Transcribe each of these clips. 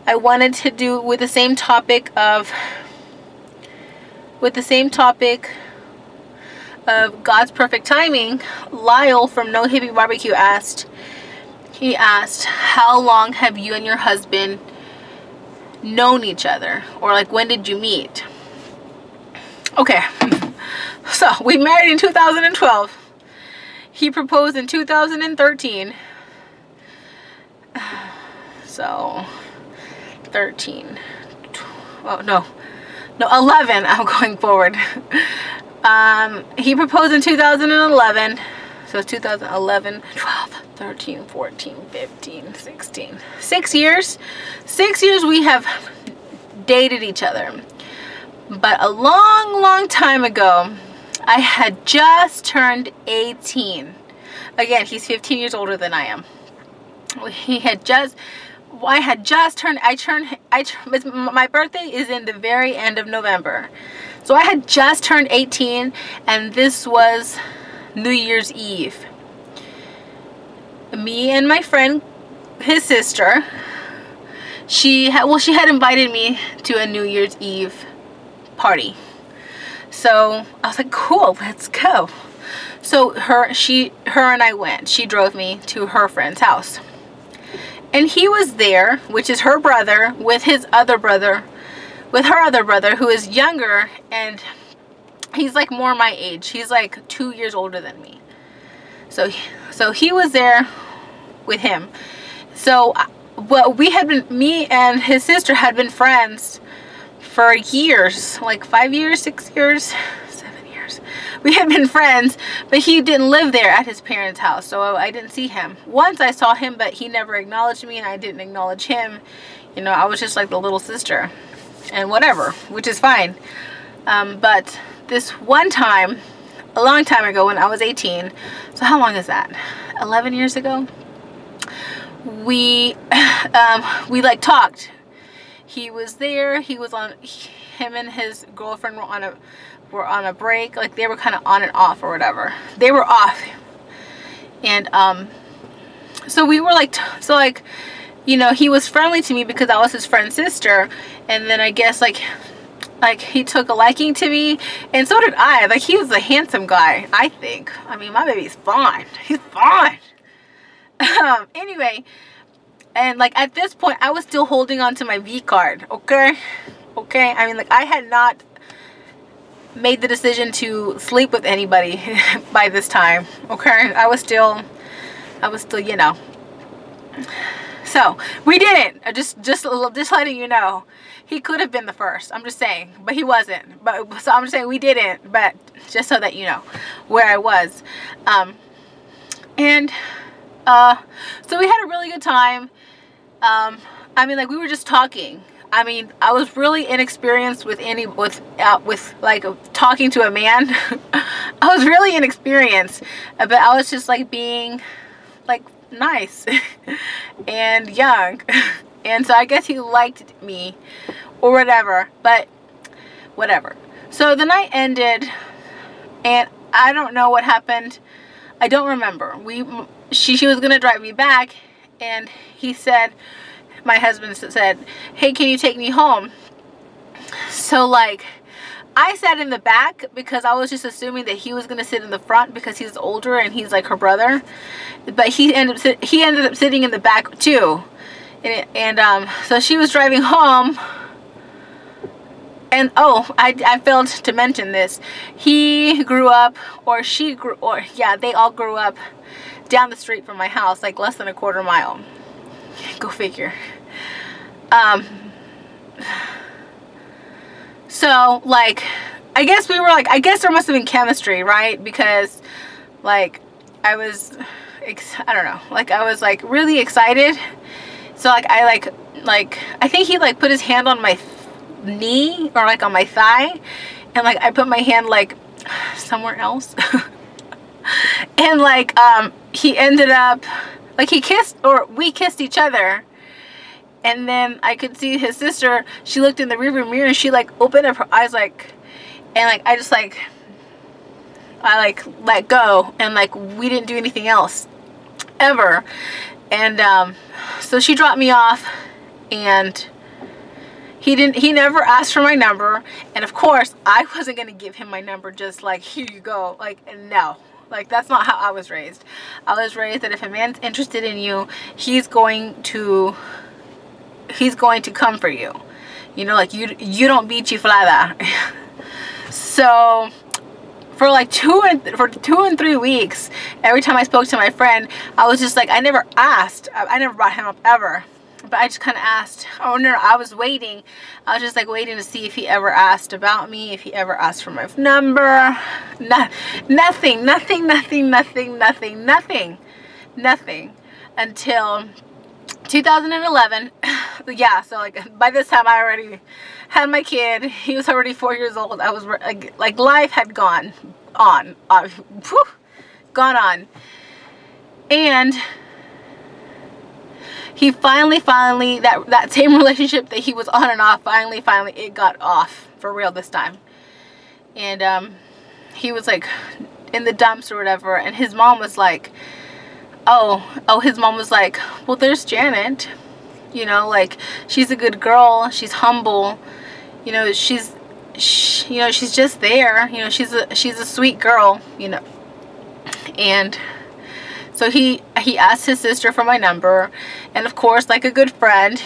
I wanted to do with the same topic of God's perfect timing. Lyle from No Hippie Barbecue asked, how long have you and your husband known each other, or like when did you meet? Okay, so we married in 2012. He proposed in 2013. So 13, oh no 11, I'm going forward. He proposed in 2011, so 2011, 12, 13, 14, 15, 16, 6 years we have dated each other. But a long time ago, I had just turned 18. Again, he's 15 years older than I am. My birthday is in the very end of November. So I had just turned 18, and this was New Year's Eve. Me and my friend, his sister, she had invited me to a New Year's Eve party. So I was like, cool, let's go. So her and I went. She drove me to her friend's house. And he was there, which is her brother, with her other brother, who is younger, and he's like more my age. He's like 2 years older than me. So he was there with him. So me and his sister had been friends for years, like 5 years, 6 years, 7 years. We had been friends, but he didn't live there at his parents' house, so I didn't see him. Once I saw him, but he never acknowledged me, and I didn't acknowledge him. You know, I was just like the little sister, and whatever, which is fine. But this one time, a long time ago, when I was 18, so how long is that? 11 years ago? We like talked. He was there. Him and his girlfriend were on a break. Like, they were kind of on and off or whatever. They were off. And so we were like, you know, he was friendly to me because I was his friend's sister. And then I guess like he took a liking to me, and so did I. Like, he was a handsome guy, I think. I mean, my baby's fine. He's fine. Anyway, and like at this point I was still holding on to my V card. Okay, I mean, like, I had not made the decision to sleep with anybody by this time. Okay, I was still, you know. So we didn't. Just letting you know, he could have been the first. I'm just saying, but he wasn't. But so I'm just saying we didn't. But just so that you know where I was, so we had a really good time. I mean, like, we were just talking. I mean, I was really inexperienced with like talking to a man. I was really inexperienced, but I was just like being like nice and young, and so I guess he liked me or whatever. But whatever. So the night ended, and I don't know what happened. I don't remember. She was gonna drive me back, and he said, my husband said, hey, can you take me home? So like, I sat in the back because I was just assuming that he was gonna sit in the front because he's older and he's like her brother. But he ended up sitting in the back too. And so she was driving home. And oh, I failed to mention this. He grew up, yeah, they all grew up down the street from my house, like less than a quarter mile. Go figure. So like, I guess there must have been chemistry, right? Because like I don't know, like I was like really excited. So like I think he like put his hand on my knee or like on my thigh, and like I put my hand like somewhere else. And like he ended up like we kissed each other. And then I could see his sister, she looked in the rearview mirror and she like opened up her eyes, like, and like I let go, and like we didn't do anything else ever. And so she dropped me off, And he never asked for my number. And of course, I wasn't going to give him my number just like, here you go. Like, no. Like, that's not how I was raised. I was raised that if a man's interested in you, he's going to come for you. You know, like, you don't be chiflada. So for like 2 and 3 weeks, every time I spoke to my friend, I was just like, I never asked. I never brought him up ever. But I just kind of asked. Oh no, I was waiting. I was just like waiting to see if he ever asked about me, if he ever asked for my number. Nothing until 2011. Yeah, so like by this time I already had my kid. He was already 4 years old. I was like life had gone on. Gone on. And he finally, that same relationship that he was on and off, finally, it got off for real this time. And he was like in the dumps or whatever, and his mom was like, his mom was like, well, there's Janet, you know, like, she's a good girl, she's humble, you know, she's just there, you know, she's a sweet girl, you know. And so he asked his sister for my number, and of course, like a good friend,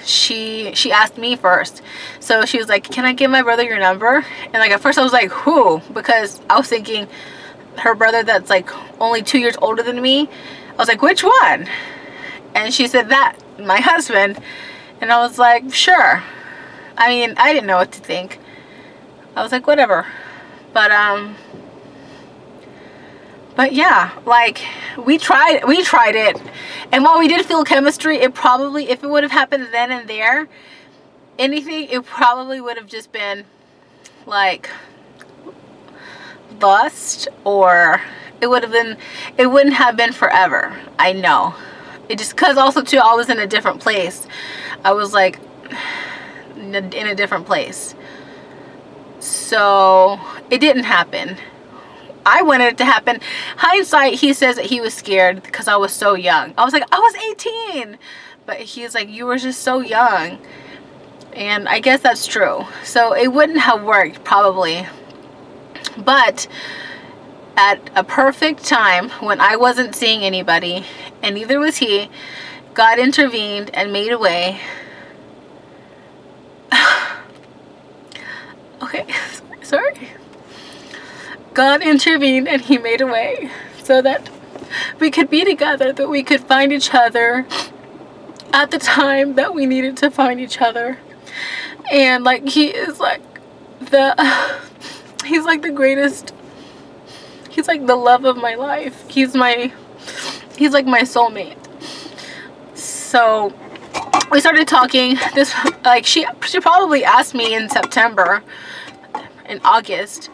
she asked me first. So she was like, can I give my brother your number? And like at first I was like, who? Because I was thinking her brother that's like only 2 years older than me. I was like, which one? And she said that, my husband. And I was like, sure. I mean, I didn't know what to think. I was like, whatever. But yeah, like, we tried it, and while we did feel chemistry, it probably, if it would have happened then and there, it probably would have just been like lust, or it wouldn't have been forever. I know. It just, because also too, I was in a different place. I was like in a different place, so it didn't happen. I wanted it to happen. Hindsight, he says that he was scared because I was so young. I was like, I was 18. But he's like, you were just so young. And I guess that's true. So it wouldn't have worked, probably. But at a perfect time, when I wasn't seeing anybody, and neither was he, God intervened and made a way. Okay, sorry. God intervened and he made a way so that we could be together, that we could find each other at the time that we needed to find each other. And like, he's like the greatest, he's like the love of my life. He's like my soulmate. So we started talking. This, like, she probably asked me in September, in August.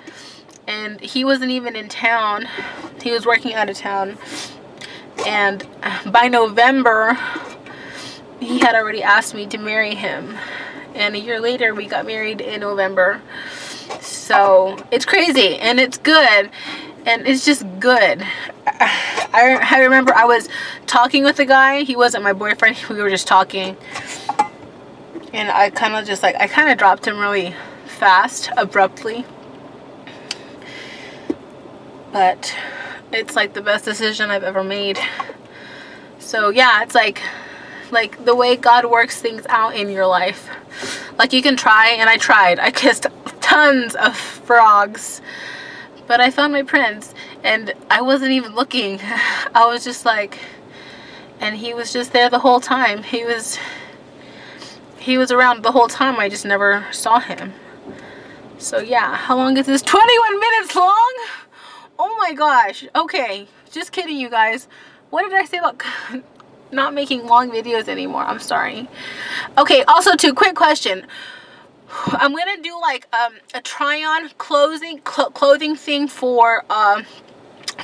And he wasn't even in town. He was working out of town. And by November, he had already asked me to marry him. And a year later, we got married in November. So it's crazy, and it's good, and it's just good. I remember I was talking with a guy. He wasn't my boyfriend. We were just talking. And I kind of dropped him really fast, abruptly. But it's like the best decision I've ever made. So yeah, it's like the way God works things out in your life. Like, you can try, and I tried. I kissed tons of frogs, but I found my prince, and I wasn't even looking. I was just like, and he was just there the whole time. He was around the whole time. I just never saw him. So yeah, how long is this? 21 minutes long? Oh my gosh. Okay, just kidding, you guys. What did I say about not making long videos anymore? I'm sorry. Okay, also too, quick question. I'm gonna do like a try-on clothing thing for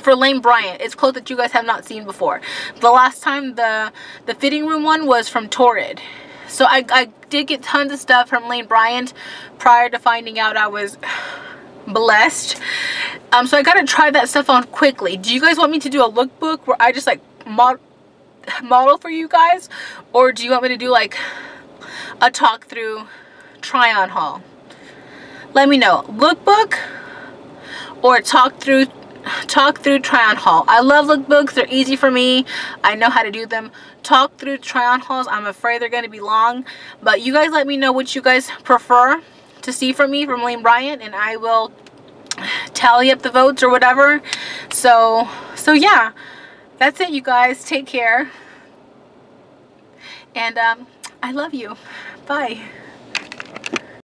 Lane Bryant. It's clothes that you guys have not seen before. The last time the fitting room one was from Torrid. So I did get tons of stuff from Lane Bryant prior to finding out I was blessed. So I gotta try that stuff on quickly. Do you guys want me to do a lookbook where I just like model for you guys, or do you want me to do like a talk through try on haul. Let me know, lookbook or talk through try on haul. I love lookbooks, they're easy for me, I know how to do them. Talk through try on hauls, I'm afraid they're going to be long, but you guys let me know what you guys prefer to see from me, from Lane Bryant, and I will tally up the votes or whatever. So yeah, that's it, you guys. Take care, and I love you. Bye.